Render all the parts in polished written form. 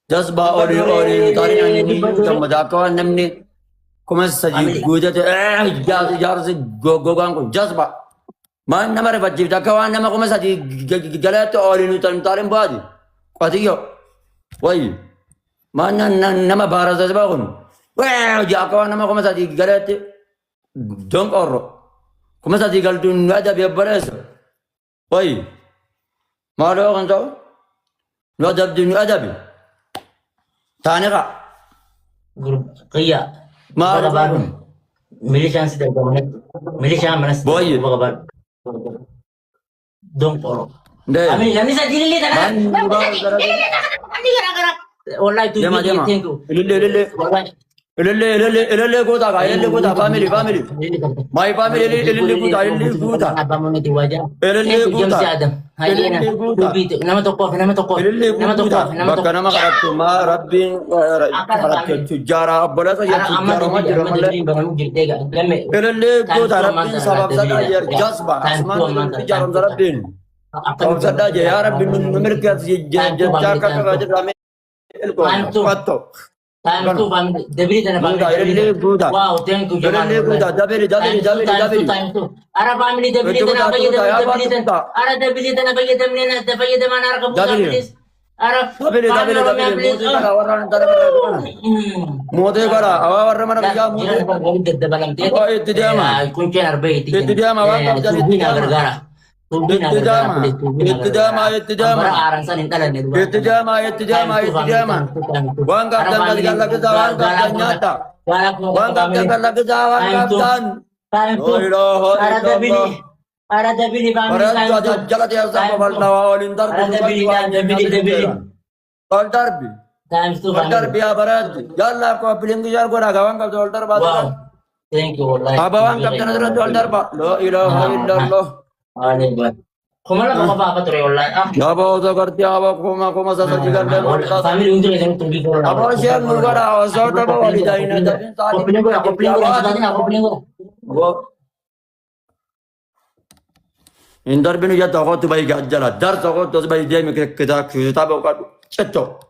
Jazba oli tarin ani gammada akka namni kuma sajii guutate jaarsi gogaan kun jazba maan nama rifachiifte akka waan nama kuma sadii galeetti oli tarin baadi qotiyyo wayi maan nama baarasa jazba kun akka waan nama kuma sadii galeetti donqorro kuma sadii galtuun nu adabi abbareessa wayi maaloo kan ta'u nu adabdi nu adabi Taneka. Kaya. Maaf. Milisyan si Dagdaman. Milisyan manas. Boy. Dong poro. Deh. Amin, kami sa dililit na. Wallahi tu. Thank you. Ilele kota ka, ilele kota family. My family ilele kota. Apa mo niti wajan? Ilele kota. Hayena. Nama toko. Bakka nama kadhattu ma rabbiin kadhatte tujjaara abbalasa ya tujjaara ma jira malee. Ilele kota rabbiin sabab sada yer jasba asman tujjaara rabbiin. Sabab sada ya rabbiin numirkat jajja kakak rame ilko fatto. Time tu family. Debri dana family. Wow, thank you. Ilele kota dabeli. Time tu. Ara family debri dana bagi debri dana. Ara debri dana bagi debri dana. Debri dana mana ara kabuka please. Ara dabeli. Mode kara awar mana bisa mode. Oh itu dia mah. Kunci arba itu. Itu dia mah waktu jadi tiga gara. Itu dia mah. Arang san intalan itu. Itu dia mah. Wang kapten lagi kawan kapten nyata. Wang kapten lagi kawan kapten. Ara debili family. Orang jalan dia sama baltawa olintar. Debili. Oltarbi. Times tu Oltarbi abarat. Jalla ko piling jar ko ragawan kapten oltar bat. Wow. Thank you wallahi. Abawang kapten oltar ba. La ilaha illallah. Ani buat. Kumala apa tu wallahi. Ya bawa tu kerja apa kuma sasa jigar dan Family untuk itu tunggu kalau. apa sih yang murah awasal tu bawa di dalam ini tapi Kopiling ko. Indar binu ya tahu tu bayi gajah dar tahu tu bayi dia kita bawa cetok.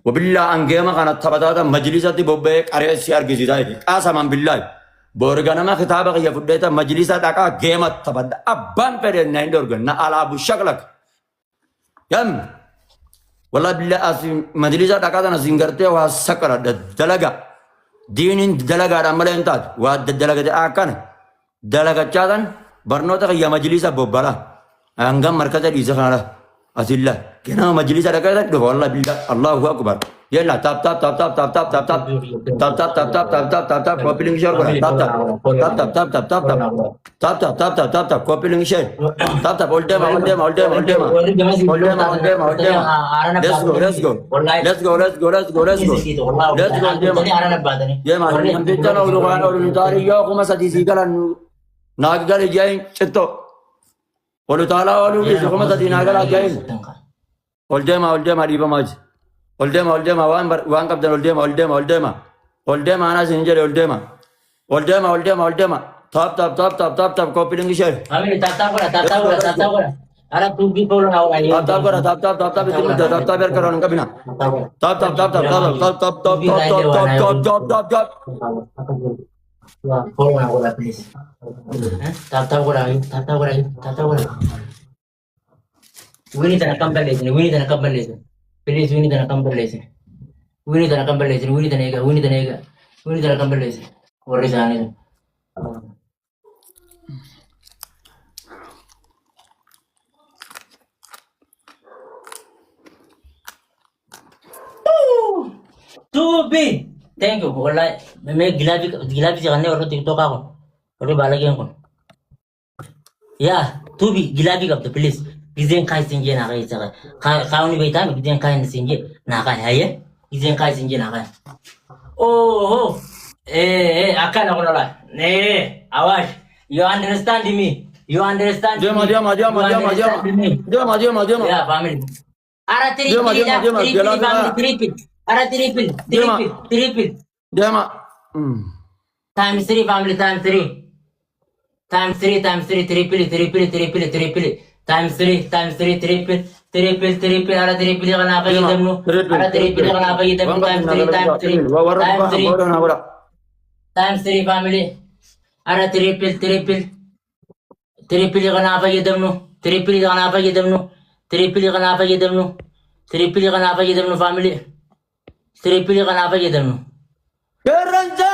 Wabillah angge mah karena tabatata majlisati bobek area siar gizi tadi. Asaman billah. Borgana mah kita bawa ya fudeta majlisat aka gemat tabada abban pere nain dorgan na ala abu shaklak. Yam. Wallah billah asim majlisat aka na zingarte wa sakara dalaga. Dinin dalaga ramalentat wa dalaga akan dalaga catan barnota ya majlisat bobbala. Anggam markata di zakara. Asillah. Kena majlisat aka do wallah billah Allahu akbar. Yalla tap kopiling share ko tap kopiling share tap oldema ye ma nam ditana urugan ulu tari yo kuma sadisi galan naggal jain cetto ulu taala ulu kuma sadina gala jain oldema diba maj Oldema wan kapten oldema ana sinjere oldema tap kopiling share Family tata kora. Ara tunggu kalau nak ayo. tap itu tap biar karon kabina tap Follow na kora please. Tata kora. Wini tana kambal lesin. Please wini tana kambal lesin. Wini tana ega. Wini tana kambal lesin. Ori sana. Tubi. Thank you. Wallahi, मैं गिलाबी जगह और TikTok ako. और बालक हैं कौन? या तू भी गिलाबी कब तो please gizen kai sinje na kai saka kauni bai ta gizen kai na sinje na kai haye gizen kai sinje na kai oh akana kono la ne awash you understand me jama yeah family ara triple jama times 3 family times 3 triple times 3 triple triple, ara triple ka na fayyadamnu. Ara triple ka na fayyadamnu. Times 3, times 3 family. Ara triple ka na fayyadamnu. Triple ka na fayyadamnu. Triple ka na fayyadamnu. Triple ka na fayyadamnu family. Triple ka na fayyadamnu. Kerenza.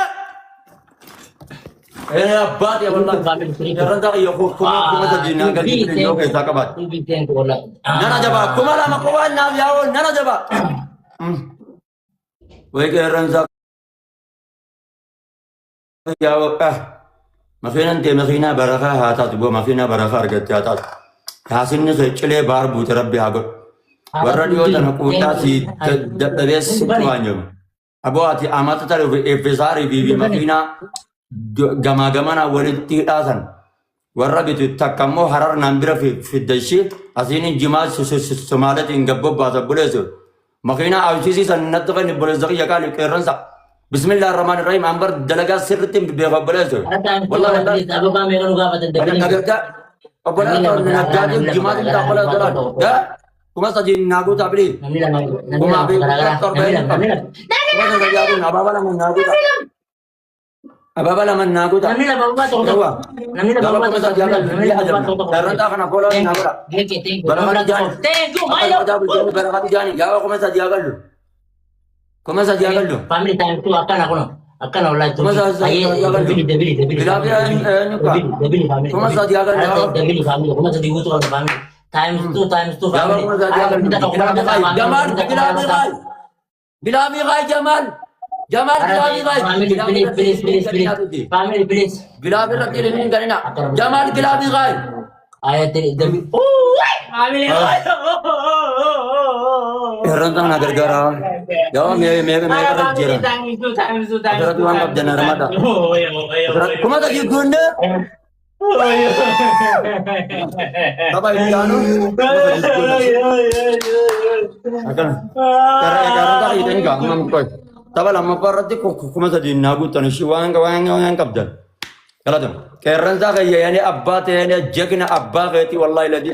Abbat ya wallah. Kerenza iyo kuma sa dinagal iyo kay sakabat. Nana jaba kuma lama kuwan na yawon nana jaba. Wai kerenza yawo makina baraka hatat bo makina baraka argat hatat. Hasin ne chile bar but rabbi hago. Warra diyo tan kuta si dabes tuanyum. Abo ati amata tar efesari bibi makina gama-gamana walitti hidhaasan warra bitu takkammoo harar naan bira fiddashi asiin jimaa somaalitiin gabbabbaasa buleessu makiinaa awsiisiisan natti kan buleessa kiyya qaali qeerransa bismillah ar-rahmaan ar-rahiim ambar dalagaa sirritti beeka buleessu wallahi ababaa meeqa nu gaafatan nagargaa obbolaa naggaatiif jimaatiin taaphalaa tolaan kuma sajii naaguu taapilii kuma beekaa torbeen kuma sajii abaabaa lamuun naaguu taapilii Ababa laman naguta. Namni la bawa to. Namni la bawa to. Namni la bawa to. Daranta kana bola nagura. Thank you. Thank you. Mayo. Barakati jani. Yawa kome sa diagallu. Kome sa diagallu. Family time tu akan aku no. Akan Allah tu. Aye. Debili. Bilabi nuka. Debili family. Kome sa diagallu. Debili family. Kome sa diutu orang family. Times two family. Yawa kome sa diagallu. Jamal bilabi kai. Bilabi kai Jamal. Jamal Gilabi kai. Family please. Gilabi rakti lemin karena. Jamal Gilabi kai. Ayat demi. Oh, family. Rantang nagar gara. Jawa mega rajira. Times two. Terus tuan kap jana ramada. Kuma tadi gunda. Apa ini anu? Akan. Karena tak ini enggak mampu. Taba lama parati kuma tadi nagu tanishi wanga kabdan. Kalau tu, kerenza kaya yani abba te yani jagna abba kaya ti wallahi ladi.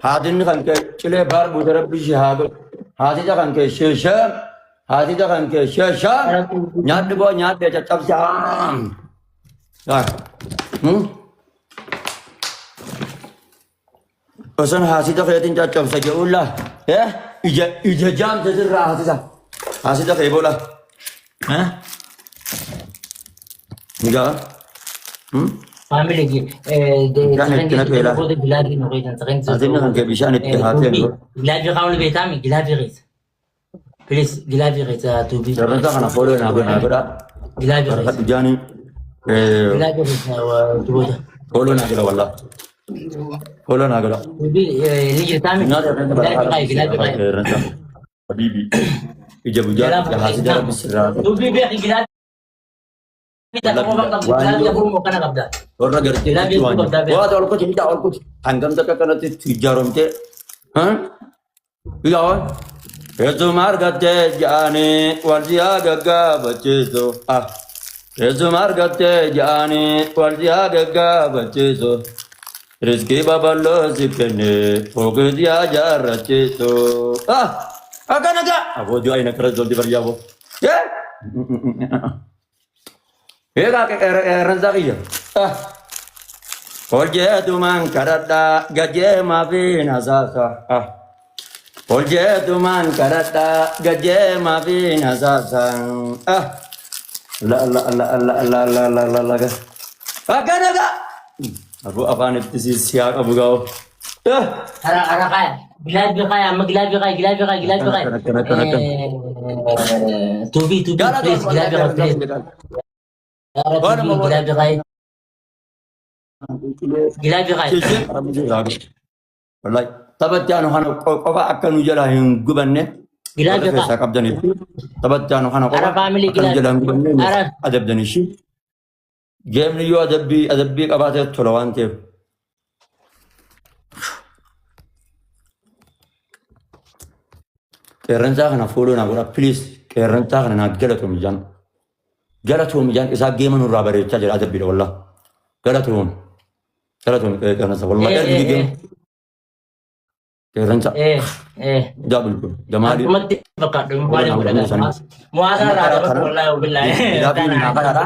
Hadin kan ke chile bar budara bishahab. Hadi kan ke shesha, hadi kan ke shesha. Nyat bo nyat be chap sam. Pesan hadi kaya tin chap saja ulah. Ya, ija jam terserah hadi sah. Hasil dah bola, enggak? Family lagi, giladi no kaitan sa kanya. Hasil na kan bisa ni hasil. Giladi kau lebih tami, giladi ris. Please, giladi ris tu bi. Jangan tak kena follow na ada. Giladi ris. Kat jani. Giladi ris tu boja. Follow na kira wallah. Follow na kira. Tu bi ni tami. Giladi kai. Habibi. Ija hasil dah bisa. Tu bi giladi. Kita kamu bang giladi aku mau kena kabda. Orang gerti lagi tuan. Wah, kalau kau cinta orang kau hanggam tak kena tijarom te. Iya. Yesu margate jani warjia gaga baceso. Yesu margate jani warjia gaga baceso. Rizki babalo sikene pogdia jaraceso. Akan aja. Aku juga ini keras dol di berjabo. Ya. Eka rezeki ya. Polje man karata gaje mafi nasasa. Polje man karata gaje mafi nasasa. La. Akan aja. Abu apa nih siap abu kau. Ara kaya. Giladi kaya, giladi kaya. Tubi, please, giladi kaya, please. Giladi kaya. Wallahi, tabat jano hano kofa akan ujala yang gubanne. Giladi kaya. Sakap jani. Tabat jano hano kofa. Ara family giladi. Ujala gubanne. Adab jani shi. Game ni yo adabbi kabate tolawante. Kerenza kana follow na gura please kerenza kana galatum jan isa game nu rabare chajer adabbi wallah galatum kana sa wallahi game Qeerransa. Jabul kun. Jamaali. Mati fakkaatu maali godhata. Mu'aazana raadha wallahi billahi. Gilaabii naa kanadha.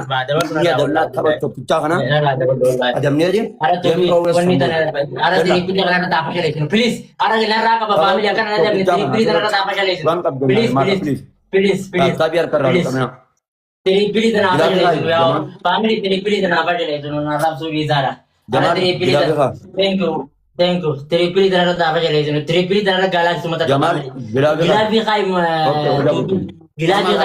Biyya dallaa tapha tokkichaa kana. Adamnee jiru. Wanni tana ara tiriippilii kana taa'aa shaleesinu. Please ara gilarraa qaba faamilii akkana na dabne tiriippilii kana taa'aa shaleesinu. Please. Taabii harka irraa qabna. Tiriippilii tana hafa shaleesinu yaa faamilii tiriippilii tana hafa shaleesinu na raabsuu biisaadha. Ara tiriippilii tana. Thank you. Tiriippilii tana irratti hafa shaleesinu. Tiriippilii tana irra gaalaa kisumata qaba. Gilaabii qaayim. Gilaabii.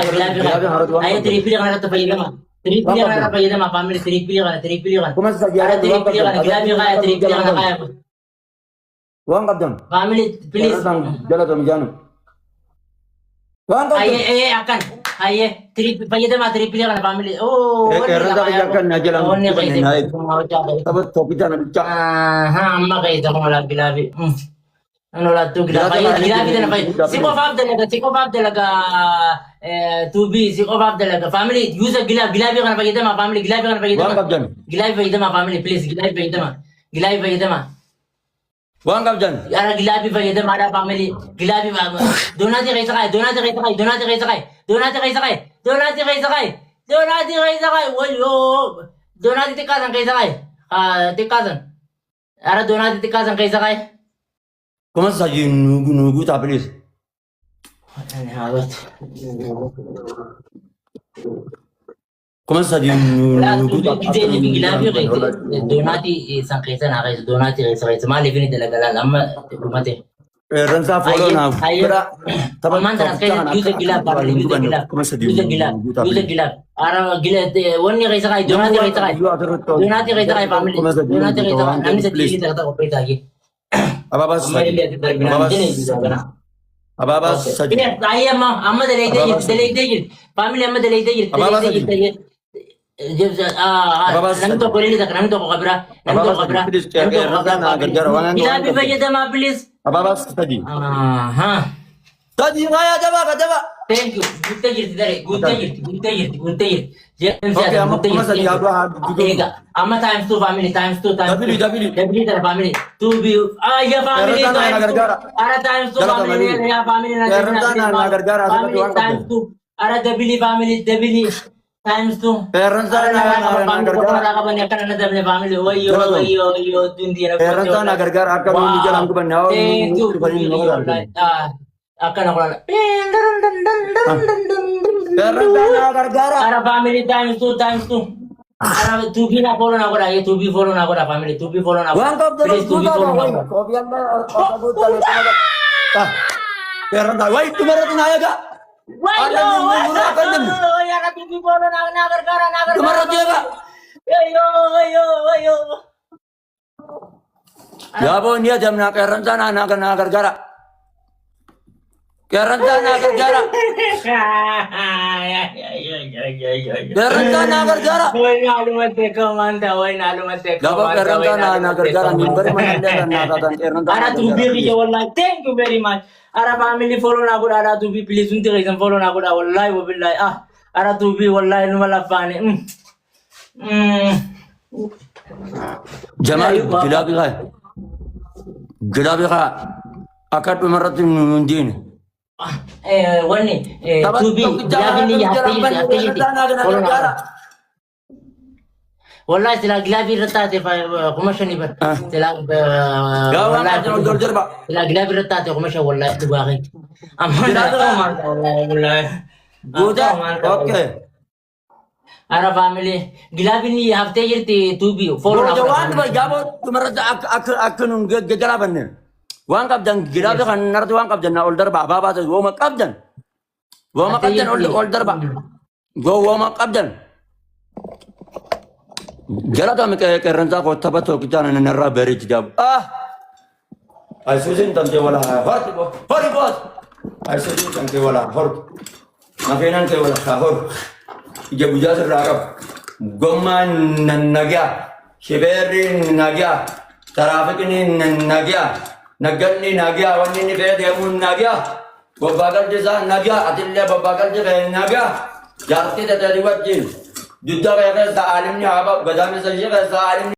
Ayya tiriippilii kana irratti fayyadama. Tiriippilii kana irratti fayyadama faamilii tiriippilii kana. Ara tiriippilii kana gilaabii qaaya tiriippilii kana qaaya. Waan qabdan. Family, please. Jalatam jaanu. Waan qabdan. Ayye akkan. Ayye fayyadama tiriippilii kana family. Oh. Qeerransa biyya akkan na jalan. Onni qayyee. Tapha tokkichaa na bichaa. Amma qayyee kuma la gilaabii. Anola tu gilaabii tana fayyadamu. Si qofaaf dalaga tuubi si qofaaf dalaga family use gilaabii kana fayyadama family gilaabii kana fayyadama. Waan qabdan. Gilaabii fayyadama family please gilaabii fayyadama. Gilaabii fayyadama. Waan qabdan. Ara gilaabii fayyadama ada family gilaabii donaati keessa qaay wayo donaati xiqqaasan keessa qaay xiqqaasan ara donaati xiqqaasan keessa qaay. Kuma saji nugu ta please. Kuma saji nugu ta. Gilaabii donaati san keessa naa keessa donaati keessa maaliif inni dalagalaan amma dhumate. Qeerransa follow naaf. Tapha mantaras keessa yuusa gilaab. Ara wanni keessa qaay donaati keessa qaay family donaati keessa qaay namni sadii keessa qaay qophii taa'ee. Ababas saji. Ayah amma dalaydee jirti. Family amma dalaydee jirti. Namni tokko illee takka namni tokko qabira. Gilaabii fayyadamaa please. Ababas saji. Saji kaya jaba. Thank you. Guuttee jirti daree. Guuttee jirti. Okay, amma saji Ega. Amma times 2 family times 2 times 2. Dabili tara family. 2B. Ya family. Ara times 2 family. Ya family na times 2. Ara dabili family dabili times 2. Qeerransa na gargaara. Family. Wayo dundi na. Qeerransa na gargaara akka nuyi jalaan gubanne. Thank you. Akan aku nak. Qeerransa na gargaara. Ara family times 2. Ara 2B na follow na koda. Ye 2B follow na koda family. 2B follow na. Waan qabdan. Kopiyan na Qeerransa way tumarat na ayaga. Wayo. Ya ra 2B follow na gargara. Tumarat ayaga. Ayo. Yabo niya jamna qeerransa na gargaara. Qeerransa na gargaara. Qeerransa na gargaara. Wai naalumate komanda. Gabo qeerransa na gargaara. Nimbari mananda na katan qeerransa. Ara 2B kiya wallahi. Thank you very much. Ara family follow na kuda. Ara 2B please unti kaisan follow na kuda. Wallahi wabillahi. Ara 2B wallahi numalafani. Jamal gilaabii kaa akka dhumarratti nuundiin. Wanni 2B gilaabii ni yaatee jirti. Wallahi sila gilaabii irratti taate kuma shanii bar. Sila gilaabii irratti taate kuma shan wallahi dhugaa keeti. Guutaa okay. Ara family gilaabii ni haftee jirti 2B follow na. Waan gabo dhumarratti akka nuun gaggarabanne. Waan qabdan gilaabii kan narratti waan qabdan ol darba abaabaata wooma qabdan. Wooma qabdan ol darba. Wooma qabdan. Jalatame qeerransaa koo tapha tokkichaa narraa bareechi jaabu. Ayisuusiin tamtee walaa horti boos. Ayisuusiin tamtee walaa horti. Mafeenaan kee walaa horti. Ija guyyaa sirraa qabu. Gommaan nagaa. Shibeerri nagaa. Taraafiqni nagaa. Nagganni nagaa. Wanni inni fayyadamuun nagaa. Bobbaa galchi isaa nagaa. Atillee bobbaa galchi kee nagaa. Jaartii tajaajila wajjin. Dudda kee keessa aalimni haa ba'u. Gadaamessa ishee keessa aalimni.